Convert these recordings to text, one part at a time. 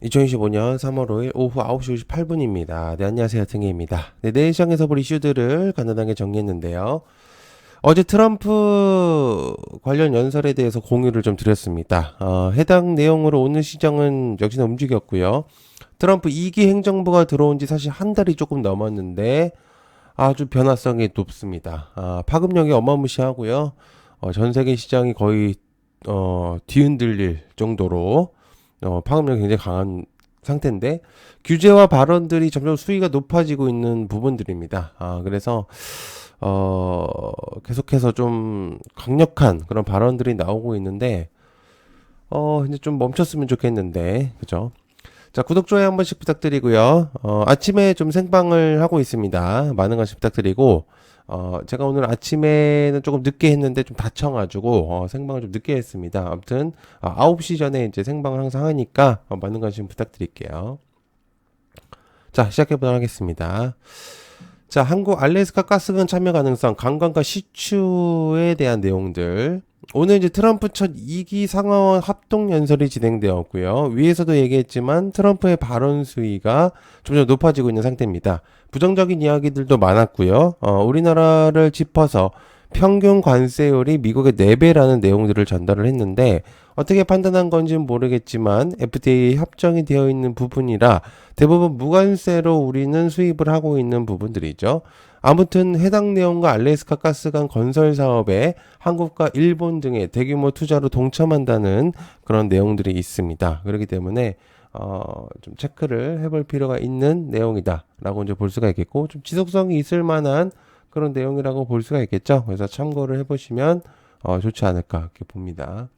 2025년 3월 5일 오후 9시 58분입니다. 네, 안녕하세요. 등혜입니다. 네, 내일 시장에서 볼 이슈들을 간단하게 정리했는데요. 어제 트럼프 관련 연설에 대해서 공유를 좀 드렸습니다. 해당 내용으로 오늘 시장은 역시나 움직였고요. 트럼프 2기 행정부가 들어온 지 사실 한 달이 조금 넘었는데 아주 변화성이 높습니다. 파급력이 어마무시하고요. 전 세계 시장이 거의 뒤흔들릴 정도로 파급력이 굉장히 강한 상태인데 규제와 발언들이 점점 수위가 높아지고 있는 부분들입니다. 그래서 계속해서 좀 강력한 그런 발언들이 나오고 있는데 이제 좀 멈췄으면 좋겠는데 그죠? 자, 구독, 좋아요 한 번씩 부탁드리고요. 아침에 좀 생방을 하고 있습니다. 많은 관심 부탁드리고, 제가 오늘 아침에는 조금 늦게 했는데 좀 다쳐가지고, 생방을 좀 늦게 했습니다. 아무튼, 9시 전에 이제 생방을 항상 하니까, 많은 관심 부탁드릴게요. 자, 시작해보도록 하겠습니다. 자, 한국 알래스카 가스관 참여 가능성, 관광과 시추에 대한 내용들. 오늘 이제 트럼프 첫 2기 상하원 합동 연설이 진행되었고요. 위에서도 얘기했지만 트럼프의 발언 수위가 점점 높아지고 있는 상태입니다. 부정적인 이야기들도 많았고요. 우리나라를 짚어서 평균 관세율이 미국의 4배라는 내용들을 전달을 했는데 어떻게 판단한 건지는 모르겠지만 FDA 협정이 되어 있는 부분이라 대부분 무관세로 우리는 수입을 하고 있는 부분들이죠. 아무튼 해당 내용과 알래스카 가스관 건설 사업에 한국과 일본 등의 대규모 투자로 동참한다는 그런 내용들이 있습니다. 그렇기 때문에 좀 체크를 해볼 필요가 있는 내용이다라고 이제 볼 수가 있겠고 좀 지속성이 있을 만한 그런 내용이라고 볼 수가 있겠죠. 그래서 참고를 해보시면 좋지 않을까 이렇게 봅니다.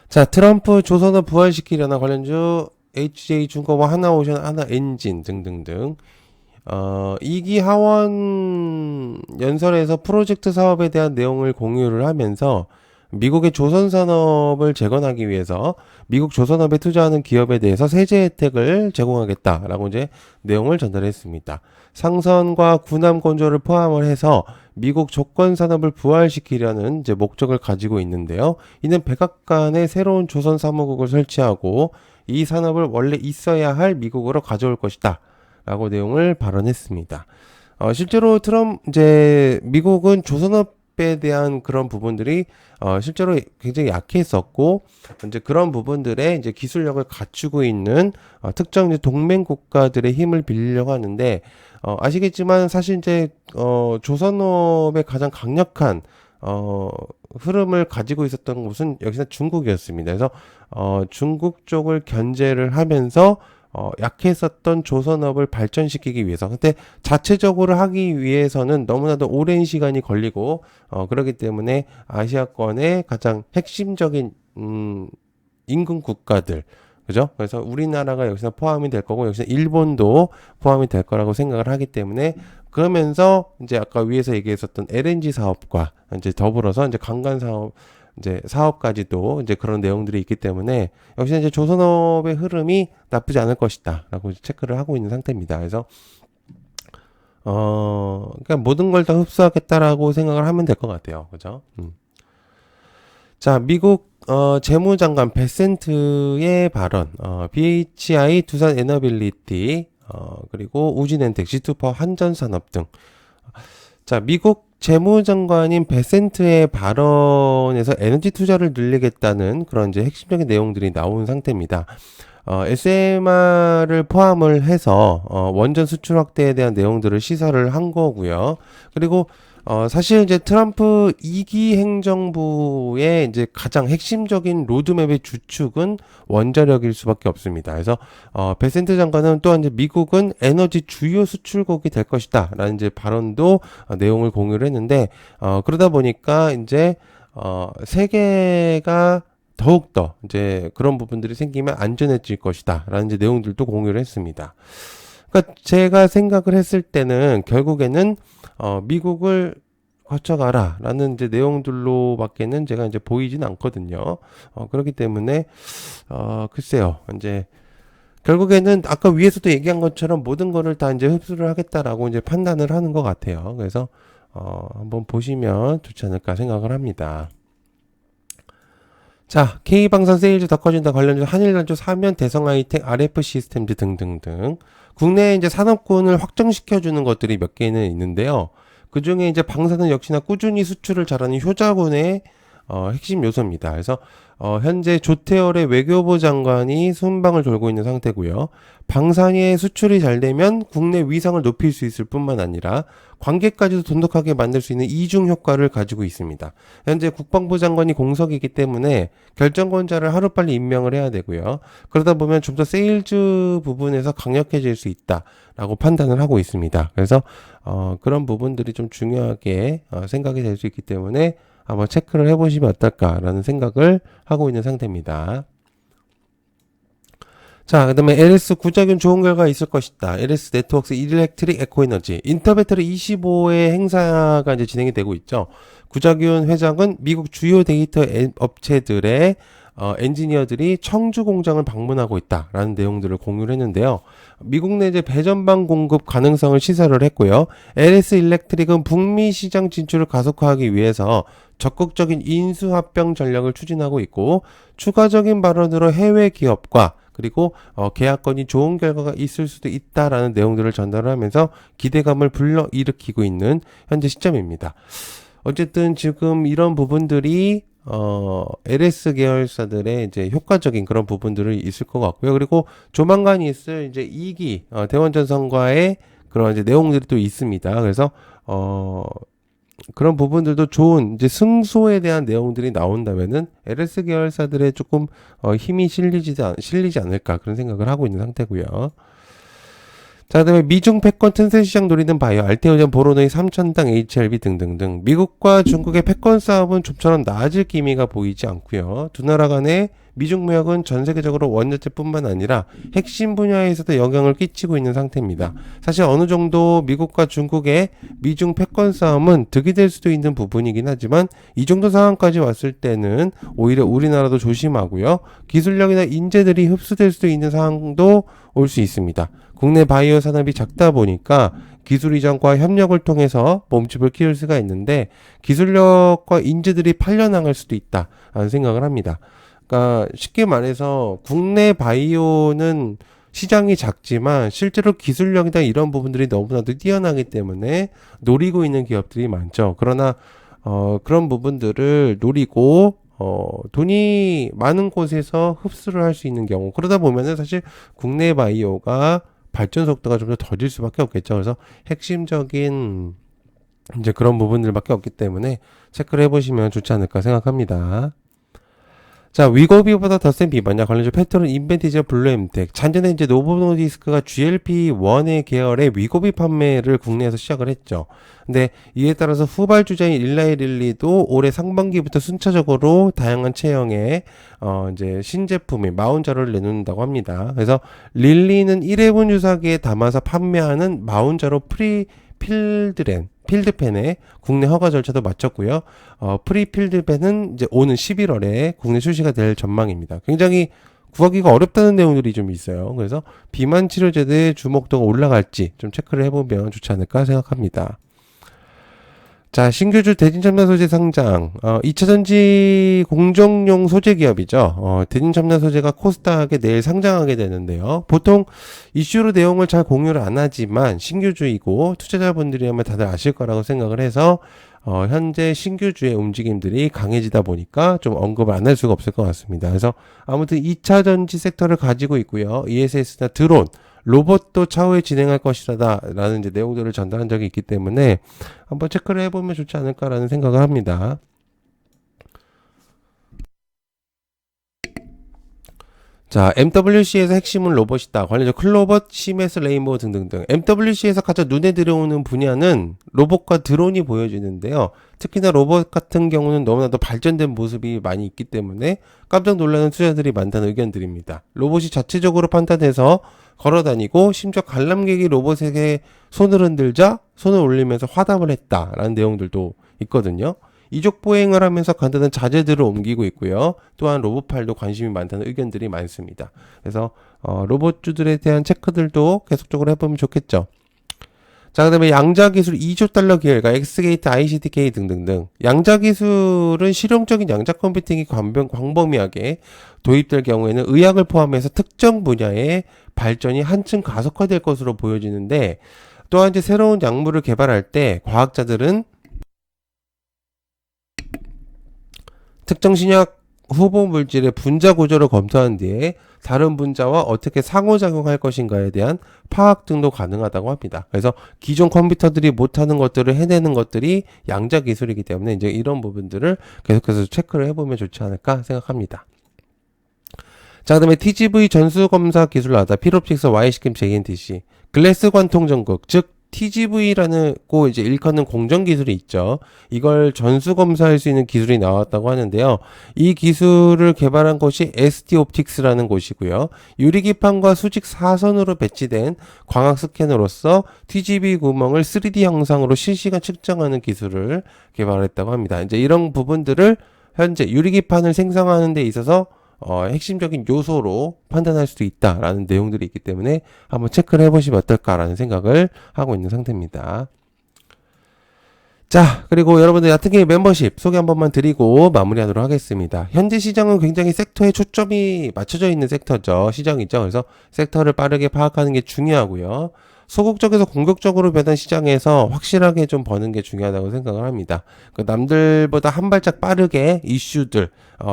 자, 트럼프 조선업 부활시키려나 관련주 HJ중공업, 하나오션, 하나엔진 등등등 2기 하원 연설에서 프로젝트 사업에 대한 내용을 공유를 하면서 미국의 조선산업을 재건하기 위해서 미국 조선업에 투자하는 기업에 대해서 세제 혜택을 제공하겠다라고 이제 내용을 전달했습니다. 상선과 군함 건조를 포함을 해서 미국 조건 산업을 부활시키려는 이제 목적을 가지고 있는데요. 이는 백악관에 새로운 조선 사무국을 설치하고 이 산업을 원래 있어야 할 미국으로 가져올 것이다. 라고 내용을 발언했습니다. 실제로 이제 미국은 조선업에 대한 그런 부분들이 실제로 굉장히 약했었고 이제 그런 부분들에 이제 기술력을 갖추고 있는 특정 이제 동맹 국가들의 힘을 빌리려고 하는데 아시겠지만 사실 이제 조선업의 가장 강력한 흐름을 가지고 있었던 곳은 역시나 중국이었습니다. 그래서 중국 쪽을 견제를 하면서 약했었던 조선업을 발전시키기 위해서. 근데 자체적으로 하기 위해서는 너무나도 오랜 시간이 걸리고, 그렇기 때문에 아시아권의 가장 핵심적인, 인근 국가들. 그죠? 그래서 우리나라가 여기서 포함이 될 거고, 여기서 일본도 포함이 될 거라고 생각을 하기 때문에, 그러면서 이제 아까 위에서 얘기했었던 LNG 사업과 이제 더불어서 이제 관광 사업, 이제 사업까지도 이제 그런 내용들이 있기 때문에 역시 이제 조선업의 흐름이 나쁘지 않을 것이다라고 체크를 하고 있는 상태입니다. 그래서 그러니까 모든 걸 다 흡수하겠다라고 생각을 하면 될 것 같아요. 그죠? 자, 미국 재무장관 베센트의 발언, BHI 두산 에너빌리티, 그리고 우진엔텍, G2파워 한전산업 등. 자, 미국 재무장관인 베센트의 발언에서 에너지 투자를 늘리겠다는 그런 이제 핵심적인 내용들이 나온 상태입니다. SMR을 포함을 해서 원전 수출 확대에 대한 내용들을 시사를 한 거고요. 그리고 사실 이제 트럼프 2기 행정부의 이제 가장 핵심적인 로드맵의 주축은 원자력일 수밖에 없습니다. 그래서 베센트 장관은 또한 이제 미국은 에너지 주요 수출국이 될 것이다라는 이제 발언도 내용을 공유를 했는데 그러다 보니까 이제 세계가 더욱더 이제 그런 부분들이 생기면 안전해질 것이다라는 이제 내용들도 공유를 했습니다. 그러니까 제가 생각을 했을 때는 결국에는 미국을 거쳐가라라는 이제 내용들로밖에는 제가 이제 보이진 않거든요. 그렇기 때문에 글쎄요. 이제 결국에는 아까 위에서도 얘기한 것처럼 모든 거를 다 이제 흡수를 하겠다라고 이제 판단을 하는 것 같아요. 그래서 한번 보시면 좋지 않을까 생각을 합니다. 자, K방산 세일즈 더 커진다 관련주 한일단조 사면 대성 하이텍 RF 시스템즈 등등등 국내에 이제 산업군을 확정시켜주는 것들이 몇 개는 있는데요. 그 중에 이제 방사는 역시나 꾸준히 수출을 잘하는 효자군의 핵심 요소입니다. 그래서 현재 조태열의 외교부 장관이 순방을 돌고 있는 상태고요. 방산의 수출이 잘 되면 국내 위상을 높일 수 있을 뿐만 아니라 관계까지도 돈독하게 만들 수 있는 이중 효과를 가지고 있습니다. 현재 국방부 장관이 공석이기 때문에 결정권자를 하루빨리 임명을 해야 되고요. 그러다 보면 좀 더 세일즈 부분에서 강력해질 수 있다라고 판단을 하고 있습니다. 그래서 그런 부분들이 좀 중요하게 생각이 될 수 있기 때문에 한번 체크를 해보시면 어떨까라는 생각을 하고 있는 상태입니다. 자, 그 다음에 LS 구자균 좋은 결과 있을 것이다. LS 네트워크스 일렉트릭 에코에너지 인터배터리 25의 행사가 이제 진행이 되고 있죠. 구자균 회장은 미국 주요 데이터 업체들의 엔지니어들이 청주 공장을 방문하고 있다라는 내용들을 공유를 했는데요. 미국 내 이제 배전방 공급 가능성을 시사를 했고요. LS 일렉트릭은 북미 시장 진출을 가속화하기 위해서 적극적인 인수합병 전략을 추진하고 있고 추가적인 발언으로 해외 기업과 그리고 계약건이 좋은 결과가 있을 수도 있다라는 내용들을 전달을 하면서 기대감을 불러일으키고 있는 현재 시점입니다. 어쨌든 지금 이런 부분들이 LS 계열사들의 이제 효과적인 그런 부분들이 있을 것 같고요. 그리고 조만간 있을 이제 2기 대원전선과의 그런 이제 내용들이 또 있습니다. 그래서 그런 부분들도 좋은 이제 승소에 대한 내용들이 나온다면은 LS 계열사들의 조금 힘이 실리지 않을까 그런 생각을 하고 있는 상태고요. 자, 그다음에 미중 패권 튼세 시장 노리는 바이오, 알테오젠, 보로노이, 삼천당, HLB 등등등. 미국과 중국의 패권 싸움은 좀처럼 나아질 기미가 보이지 않고요. 두 나라 간의 미중 무역은 전 세계적으로 원자재뿐만 아니라 핵심 분야에서도 영향을 끼치고 있는 상태입니다. 사실 어느 정도 미국과 중국의 미중 패권 싸움은 득이 될 수도 있는 부분이긴 하지만 이 정도 상황까지 왔을 때는 오히려 우리나라도 조심하고요. 기술력이나 인재들이 흡수될 수도 있는 상황도 올 수 있습니다. 국내 바이오 산업이 작다 보니까 기술 이전과 협력을 통해서 몸집을 키울 수가 있는데 기술력과 인재들이 팔려나갈 수도 있다라는 생각을 합니다. 그러니까 쉽게 말해서 국내 바이오는 시장이 작지만 실제로 기술력이나 이런 부분들이 너무나도 뛰어나기 때문에 노리고 있는 기업들이 많죠. 그러나 그런 부분들을 노리고 돈이 많은 곳에서 흡수를 할 수 있는 경우 그러다 보면은 사실 국내 바이오가 발전 속도가 좀 더 더딜 수밖에 없겠죠. 그래서 핵심적인 이제 그런 부분들밖에 없기 때문에 체크를 해보시면 좋지 않을까 생각합니다. 자, 위고비보다 더 센 비반야 관련주 페트론 인벤티지와 블루엠텍. 잔전에 이제 노보노디스크가 GLP-1의 계열의 위고비 판매를 국내에서 시작을 했죠. 근데 이에 따라서 후발주자인 일라이릴리도 올해 상반기부터 순차적으로 다양한 체형의 이제 신제품인 마운자로를 내놓는다고 합니다. 그래서 릴리는 1회분 유사기에 담아서 판매하는 마운자로 필드펜의 국내 허가 절차도 마쳤고요. 프리필드펜은 이제 오는 11월에 국내 출시가 될 전망입니다. 굉장히 구하기가 어렵다는 내용들이 좀 있어요. 그래서 비만 치료제의 주목도가 올라갈지 좀 체크를 해보면 좋지 않을까 생각합니다. 자, 신규주 대진첨단 소재 상장. 2차전지 공정용 소재 기업이죠. 대진첨단 소재가 코스닥에 내일 상장하게 되는데요. 보통 이슈로 내용을 잘 공유를 안 하지만 신규주이고 투자자분들이라면 다들 아실 거라고 생각을 해서 현재 신규주의 움직임들이 강해지다 보니까 좀 언급을 안 할 수가 없을 것 같습니다. 그래서 아무튼 2차전지 섹터를 가지고 있고요. ESS나 드론, 로봇도 차후에 진행할 것이라는 이제 내용들을 전달한 적이 있기 때문에 한번 체크를 해보면 좋지 않을까라는 생각을 합니다. 자, MWC에서 핵심은 로봇이다. 관련적 클로벗, 시메스, 레인보우 등등등. MWC에서 가장 눈에 들어오는 분야는 로봇과 드론이 보여지는데요. 특히나 로봇 같은 경우는 너무나도 발전된 모습이 많이 있기 때문에 깜짝 놀라는 투자들이 많다는 의견들입니다. 로봇이 자체적으로 판단해서 걸어다니고 심지어 관람객이 로봇에게 손을 흔들자 손을 올리면서 화답을 했다라는 내용들도 있거든요. 이족 보행을 하면서 간단한 자재들을 옮기고 있고요. 또한 로봇팔도 관심이 많다는 의견들이 많습니다. 그래서 로봇주들에 대한 체크들도 계속적으로 해보면 좋겠죠. 자, 그 다음에 양자기술 2조 달러 기회가 엑스게이트, ICTK 등등등. 양자기술은 실용적인 양자 컴퓨팅이 광범위하게 도입될 경우에는 의학을 포함해서 특정 분야의 발전이 한층 가속화될 것으로 보여지는데, 또한 이제 새로운 약물을 개발할 때 과학자들은 특정 신약 후보 물질의 분자 구조를 검토한 뒤에 다른 분자와 어떻게 상호작용할 것인가에 대한 파악 등도 가능하다고 합니다. 그래서 기존 컴퓨터들이 못하는 것들을 해내는 것들이 양자 기술이기 때문에 이제 이런 부분들을 계속해서 체크를 해보면 좋지 않을까 생각합니다. 자, 그 다음에 TGV 전수검사 기술 나왔다. 필옵틱스 Y시킴 JNTC. 글래스 관통 전극, 즉 TGV라는 고 이제 일컫는 공정 기술이 있죠. 이걸 전수 검사할 수 있는 기술이 나왔다고 하는데요. 이 기술을 개발한 곳이 ST옵틱스라는 곳이고요. 유리기판과 수직 사선으로 배치된 광학 스캐너로서 TGV 구멍을 3D 형상으로 실시간 측정하는 기술을 개발했다고 합니다. 이제 이런 부분들을 현재 유리기판을 생성하는 데 있어서 핵심적인 요소로 판단할 수도 있다라는 내용들이 있기 때문에 한번 체크를 해보시면 어떨까라는 생각을 하고 있는 상태입니다. 자, 그리고 여러분들 얕은게임 멤버십 소개 한 번만 드리고 마무리하도록 하겠습니다. 현재 시장은 굉장히 섹터에 초점이 맞춰져 있는 섹터죠. 시장이죠. 그래서 섹터를 빠르게 파악하는 게 중요하고요. 소극적에서 공격적으로 변한 시장에서 확실하게 좀 버는 게 중요하다고 생각을 합니다. 남들보다 한 발짝 빠르게 이슈들,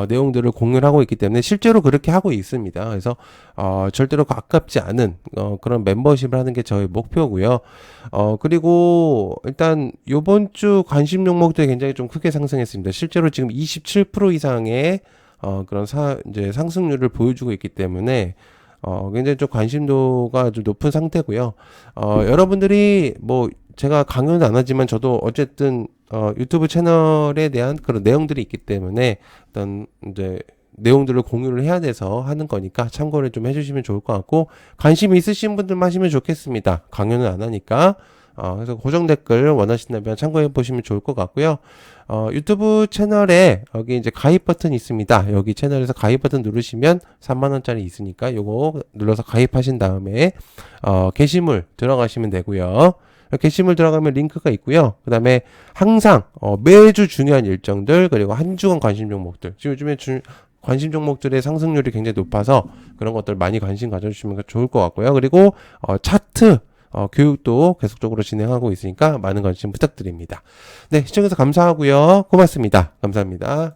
내용들을 공유를 하고 있기 때문에 실제로 그렇게 하고 있습니다. 그래서 절대로 아깝지 않은 그런 멤버십을 하는 게 저희 목표고요. 그리고 일단 요번 주 관심 종목들이 굉장히 좀 크게 상승했습니다. 실제로 지금 27% 이상의 그런 이제 상승률을 보여주고 있기 때문에 굉장히 좀 관심도가 좀 높은 상태고요. 여러분들이 뭐 제가 강요는 안 하지만 저도 어쨌든 유튜브 채널에 대한 그런 내용들이 있기 때문에 어떤 이제 내용들을 공유를 해야 돼서 하는 거니까 참고를 좀 해주시면 좋을 것 같고, 관심 있으신 분들만 하시면 좋겠습니다. 강요는 안 하니까. 그래서 고정 댓글 원하신다면 참고해 보시면 좋을 것 같고요. 유튜브 채널에 여기 이제 가입 버튼이 있습니다. 여기 채널에서 가입 버튼 누르시면 3만원짜리 있으니까 요거 눌러서 가입하신 다음에 게시물 들어가시면 되고요. 게시물 들어가면 링크가 있고요. 그 다음에 항상 매주 중요한 일정들, 그리고 한 주간 관심 종목들, 지금 요즘에 관심 종목들의 상승률이 굉장히 높아서 그런 것들 많이 관심 가져주시면 좋을 것 같고요. 그리고 차트 교육도 계속적으로 진행하고 있으니까 많은 관심 부탁드립니다. 네, 시청해주셔서 감사하고요. 고맙습니다. 감사합니다.